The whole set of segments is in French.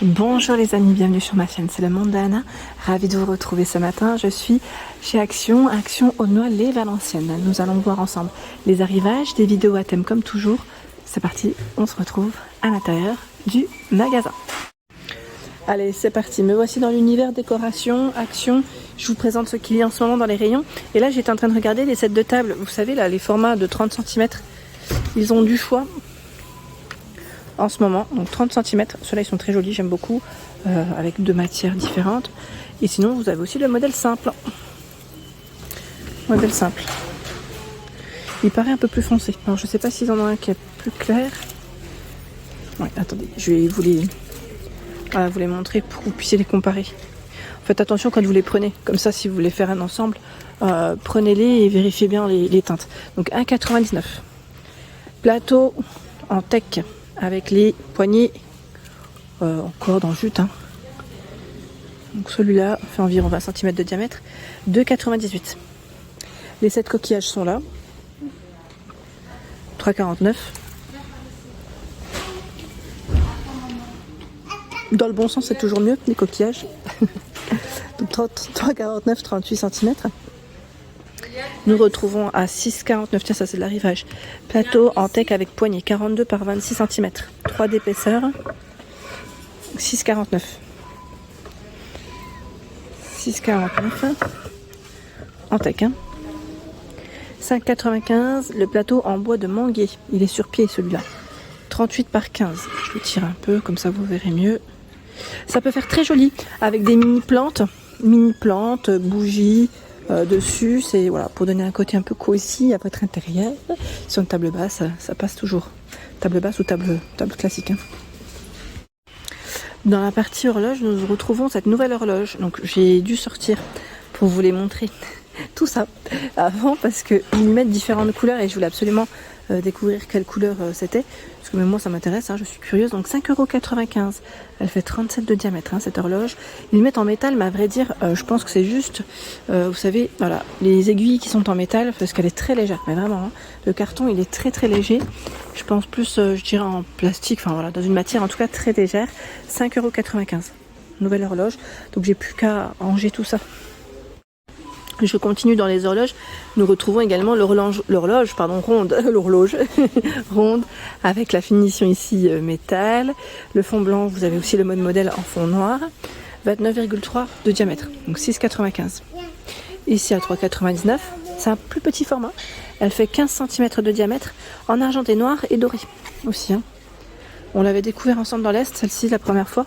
Bonjour les amis, bienvenue sur ma chaîne, c'est le monde d'Anna. Ravie de vous retrouver ce matin. Je suis chez Action Aulnoy les Valenciennes. Nous allons voir ensemble les arrivages, des vidéos à thème comme toujours. C'est parti, on se retrouve à l'intérieur du magasin. Allez, c'est parti, me voici dans l'univers décoration, Action. Je vous présente ce qu'il y a en ce moment dans les rayons. Et là, j'étais en train de regarder les sets de table. Vous savez, là, les formats de 30 cm. Ils ont du choix en ce moment, donc 30 cm. Ceux-là, ils sont très jolis, j'aime beaucoup, avec deux matières différentes. Et sinon, vous avez aussi le modèle simple. Modèle simple. Il paraît un peu plus foncé. Alors, je sais pas s'ils en ont un qui est plus clair. Ouais, attendez, je vais vous les montrer pour que vous puissiez les comparer. Faites attention quand vous les prenez. Comme ça, si vous voulez faire un ensemble, prenez-les et vérifiez bien les teintes. Donc 1,99. Plateau en teck avec les poignées en corde, en jute. Hein. Donc celui-là fait environ 20 cm de diamètre. 2,98. Les 7 coquillages sont là. 3,49. Dans le bon sens, c'est toujours mieux, les coquillages. Donc 3,49, 38 cm. Nous retrouvons à 6,49. Tiens, ça c'est de l'arrivage. Plateau en teck avec poignée, 42 par 26 cm. 3 d'épaisseur. 6,49. 6,49 en teck. Hein. 5,95. Le plateau en bois de manguier. Il est sur pied celui-là. 38 par 15. Je le tire un peu, comme ça vous verrez mieux. Ça peut faire très joli avec des mini-plantes, bougies dessus. C'est voilà, pour donner un côté un peu cosy à votre intérieur. Sur une table basse, ça passe toujours. Table basse ou table classique. Hein. Dans la partie horloge, nous retrouvons cette nouvelle horloge. Donc j'ai dû sortir pour vous les montrer tout ça avant parce qu'ils mettent différentes couleurs et je voulais absolument découvrir quelle couleur c'était. Parce que même moi ça m'intéresse, hein, je suis curieuse. Donc 5,95 €. Elle fait 37 de diamètre, hein, cette horloge. Ils mettent en métal, mais à vrai dire, je pense que c'est juste, vous savez, voilà, les aiguilles qui sont en métal, parce qu'elle est très légère. Mais vraiment, hein, le carton il est très très léger. Je pense plus, je dirais en plastique, enfin voilà, dans une matière en tout cas très légère. 5,95 €. Nouvelle horloge. Donc j'ai plus qu'à ranger tout ça. Je continue dans les horloges. Nous retrouvons également l'horloge ronde, l'horloge ronde avec la finition ici métal. Le fond blanc, vous avez aussi le mode modèle en fond noir. 29,3 de diamètre, donc 6,95. Ici à 3,99. C'est un plus petit format. Elle fait 15 cm de diamètre en argenté noir et doré aussi. Hein. On l'avait découvert ensemble dans l'Est, celle-ci la première fois.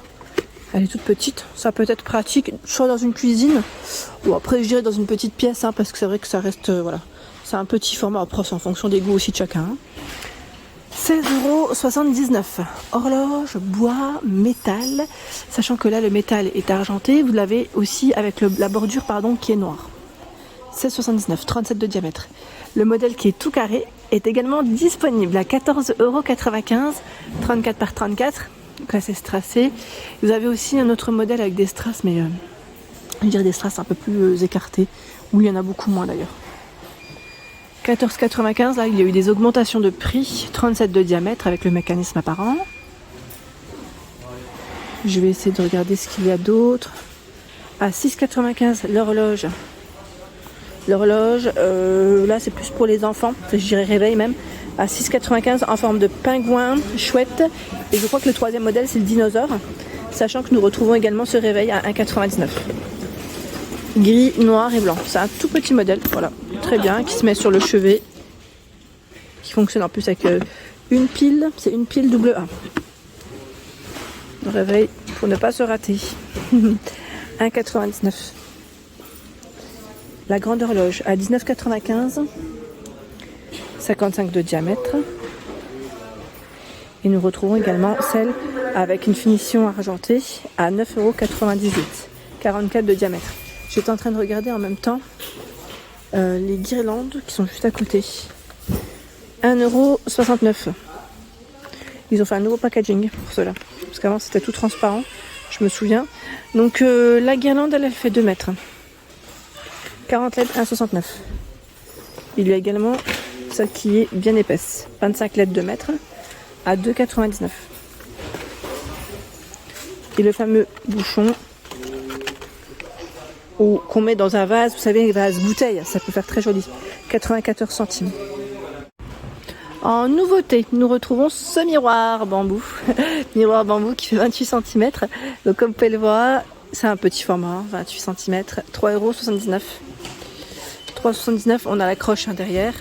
Elle est toute petite, ça peut être pratique, soit dans une cuisine, ou après je dirais dans une petite pièce, hein, parce que c'est vrai que ça reste, voilà, c'est un petit format, après c'est en fonction des goûts aussi de chacun. Hein. 16,79 €. Horloge, bois, métal, sachant que là le métal est argenté, vous l'avez aussi avec la bordure qui est noire. 16,79 €, 37 de diamètre. Le modèle qui est tout carré est également disponible à 14,95 €, 34 par 34. Donc là c'est strassé. Vous avez aussi un autre modèle avec des strass, mais je dirais des strass un peu plus écartés, où il y en a beaucoup moins d'ailleurs. 14,95 €, là il y a eu des augmentations de prix, 37 de diamètre avec le mécanisme apparent. Je vais essayer de regarder ce qu'il y a d'autre. À 6,95 € l'horloge. L'horloge, là c'est plus pour les enfants, je dirais réveil même. À 6,95 € en forme de pingouin, chouette. Et je crois que le troisième modèle c'est le dinosaure. Sachant que nous retrouvons également ce réveil à 1,99 €. Gris, noir et blanc. C'est un tout petit modèle, voilà, très bien, qui se met sur le chevet. Qui fonctionne en plus avec une pile, c'est une pile double A. Le réveil pour ne pas se rater. 1,99 €. La grande horloge à 19,95 €. 55 de diamètre. Et nous retrouvons également celle avec une finition argentée à 9,98 €. 44 de diamètre. J'étais en train de regarder en même temps les guirlandes qui sont juste à côté. 1,69 €. Ils ont fait un nouveau packaging pour cela. Parce qu'avant c'était tout transparent, je me souviens. Donc la guirlande elle fait 2 mètres. 40 LED, 1,69 €. Il y a également celle qui est bien épaisse, 25 LED 2 mètres à 2,99 €. Et le fameux bouchon qu'on met dans un vase, vous savez, un vase bouteille, ça peut faire très joli. 94 centimes. En nouveauté, nous retrouvons ce miroir bambou. Miroir bambou qui fait 28 cm. Donc comme vous pouvez le voir, c'est un petit format, 28 cm, 3,79 €. 3,79 €, on a la croche derrière.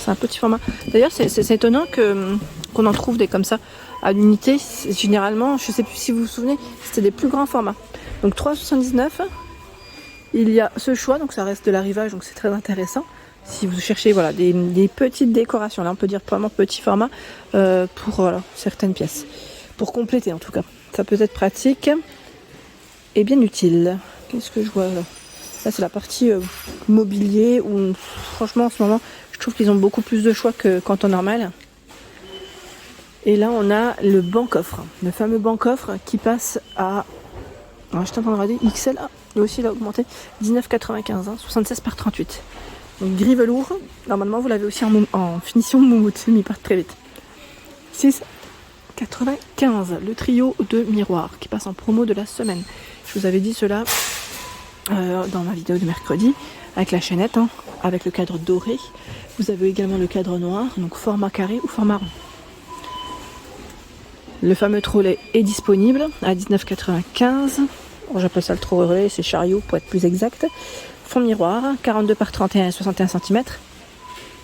C'est un petit format. D'ailleurs, c'est étonnant qu'on en trouve des comme ça à l'unité. Généralement, je ne sais plus si vous vous souvenez, c'était des plus grands formats. Donc 3,79 €. Il y a ce choix, donc ça reste de l'arrivage, donc c'est très intéressant. Si vous cherchez voilà, des petites décorations, là on peut dire vraiment petit format pour voilà, certaines pièces. Pour compléter en tout cas. Ça peut être pratique et bien utile. Qu'est-ce que je vois là? Là c'est la partie mobilier où franchement en ce moment je trouve qu'ils ont beaucoup plus de choix qu'en temps normal. Et là on a le banc-coffre. Le fameux banc-coffre qui passe à... Alors, je suis en train de regarder XL, et aussi il a augmenté 19,95 €, 76 par 38. Donc gris velours, normalement vous l'avez aussi en finition moumoute, mais il part très vite. 6,95 le trio de miroirs qui passe en promo de la semaine. Je vous avais dit cela dans ma vidéo de mercredi, avec la chaînette, avec le cadre doré. Vous avez également le cadre noir, donc format carré ou format rond. Le fameux trolley est disponible à 19,95 €. Bon, j'appelle ça le trolley, c'est chariot pour être plus exact. Fond miroir, 42 par 31 et 61 cm.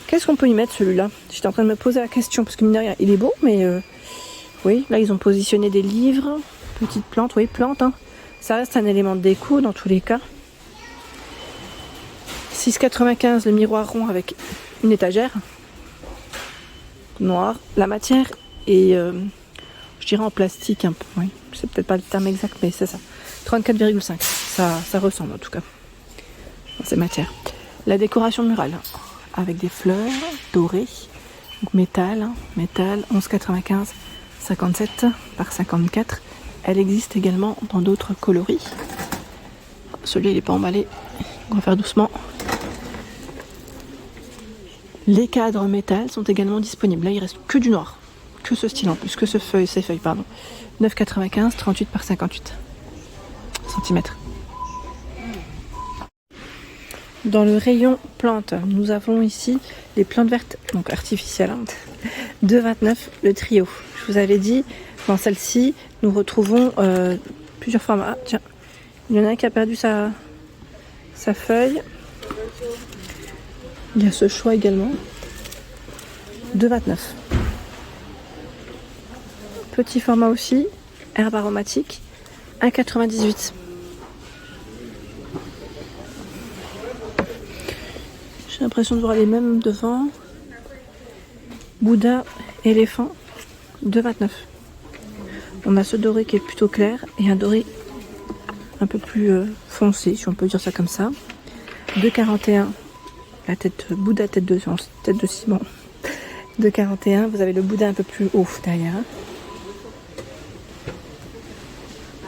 Qu'est-ce qu'on peut y mettre celui-là? J'étais en train de me poser la question parce que mine de rien, il est beau, mais oui, là ils ont positionné des livres, petites plantes, oui, plantes. Ça reste un élément de déco dans tous les cas. 6,95 le miroir rond avec une étagère noire. La matière est, je dirais en plastique un peu, oui, c'est peut-être pas le terme exact, mais c'est ça. 34,5, ça ressemble en tout cas. Ces matières. La décoration murale avec des fleurs dorées, donc métal, 11,95, 57 par 54. Elle existe également dans d'autres coloris. Celui-là il n'est pas emballé, on va faire doucement. Les cadres métal sont également disponibles. Là il reste que du noir, que ce style en plus, que ces feuilles pardon. 9,95, 38 par 58 cm. Dans le rayon plantes, nous avons ici les plantes vertes, donc artificielles, 2,29 le trio. Je vous avais dit, dans celle-ci, nous retrouvons plusieurs formats. Ah, tiens, il y en a un qui a perdu sa feuille. Il y a ce choix également. 2,29. Petit format aussi, herbe aromatique, 1,98. J'ai l'impression de voir les mêmes devant. Bouddha, éléphant, 2,29. On a ce doré qui est plutôt clair et un doré un peu plus foncé, si on peut dire ça comme ça. 2,41. La tête Bouddha, tête de ciment. 2,41. Vous avez le Bouddha un peu plus haut derrière.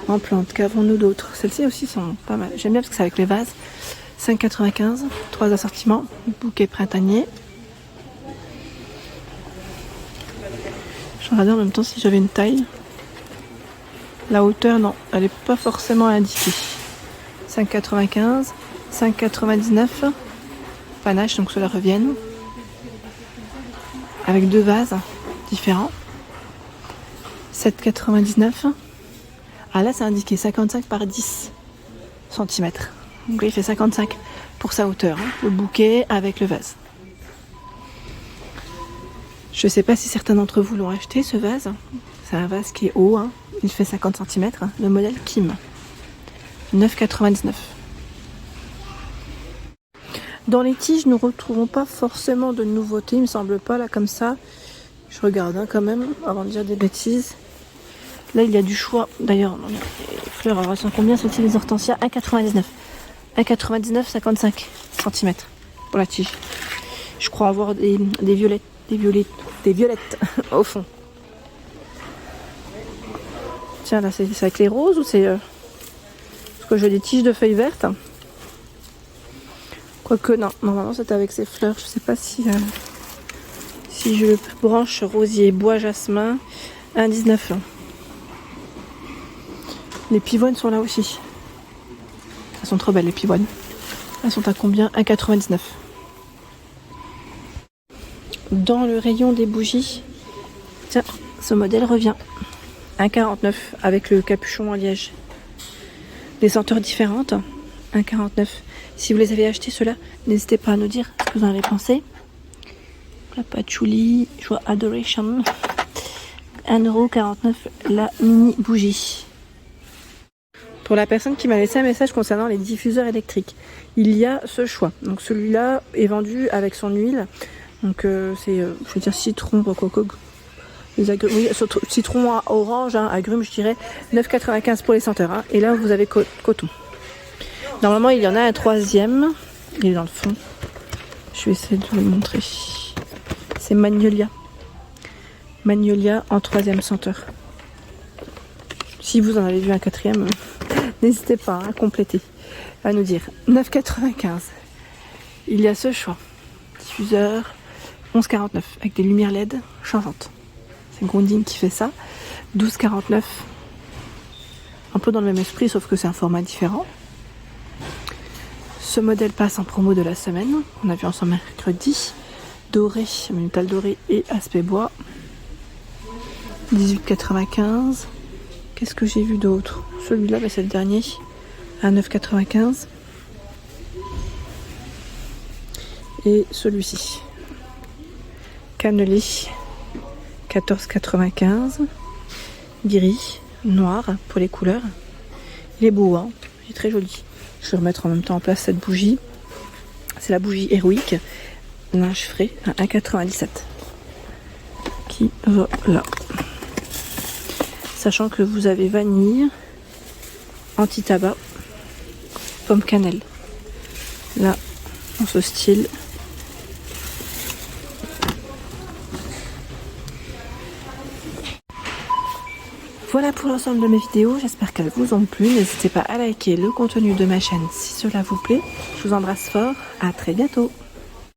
En plante, qu'avons-nous d'autres? Celles-ci aussi sont pas mal. J'aime bien parce que c'est avec les vases. 5,95, 3 assortiments, bouquet printanier. Je regardais en même temps si j'avais une taille. La hauteur, non, elle n'est pas forcément indiquée. 5,95, 5,99, panache, donc cela revienne. Avec deux vases différents. 7,99. Ah là, c'est indiqué 55 par 10 cm. Donc là, il fait 55 pour sa hauteur, le bouquet avec le vase. Je ne sais pas si certains d'entre vous l'ont acheté, ce vase. C'est un vase qui est haut, il fait 50 cm, le modèle Kim. 9,99. Dans les tiges, nous ne retrouvons pas forcément de nouveautés, il me semble pas, là, comme ça. Je regarde quand même, avant de dire des bêtises. Là, il y a du choix. D'ailleurs, les fleurs, elles sont combien, celles-ci, les hortensias? 1,99. 1,99, 55 cm pour la tige. Je crois avoir des violettes au fond. Tiens, là, c'est avec les roses ou c'est... Parce que j'ai des tiges de feuilles vertes. Quoique, non. Normalement, c'est avec ces fleurs. Je sais pas si je branche rosier, bois, jasmin. 1,19. Les pivoines sont là aussi. Elles sont trop belles les pivoines. Elles sont à combien? 1,99. Dans le rayon des bougies, tiens, ce modèle revient. 1,49 avec le capuchon en liège. Des senteurs différentes. 1,49. Si vous les avez achetés ceux-là, n'hésitez pas à nous dire ce que vous en avez pensé. La patchouli, je vois Adoration. 1,49€ la mini bougie. Pour la personne qui m'a laissé un message concernant les diffuseurs électriques, il y a ce choix. Donc celui-là est vendu avec son huile. Donc c'est, je veux dire, citron, coco, les agrumes, oui, citron orange, hein, agrumes, je dirais 9,95 pour les senteurs. Hein. Et là, vous avez coton. Normalement, il y en a un troisième. Il est dans le fond. Je vais essayer de vous le montrer. C'est Magnolia. Magnolia en troisième senteur. Si vous en avez vu un quatrième, n'hésitez pas à compléter, à nous dire. 9,95. Il y a ce choix. Diffuseur 11,49 avec des lumières LED changeantes. C'est Gonding qui fait ça. 12,49. Un peu dans le même esprit, sauf que c'est un format différent. Ce modèle passe en promo de la semaine. On a vu ensemble mercredi. Doré, métal doré et aspect bois. 18,95. Qu'est-ce que j'ai vu d'autre? Celui-là, c'est le dernier, à 9,95. Et celui-ci, cannelé, 14,95. Gris, noir pour les couleurs. Il est beau, hein, il est très joli. Je vais remettre en même temps en place cette bougie. C'est la bougie héroïque, linge frais à 1,97. Qui va là. Sachant que vous avez vanille, anti-tabac, pomme cannelle. Là, dans ce style. Voilà pour l'ensemble de mes vidéos. J'espère qu'elles vous ont plu. N'hésitez pas à liker le contenu de ma chaîne si cela vous plaît. Je vous embrasse fort. À très bientôt.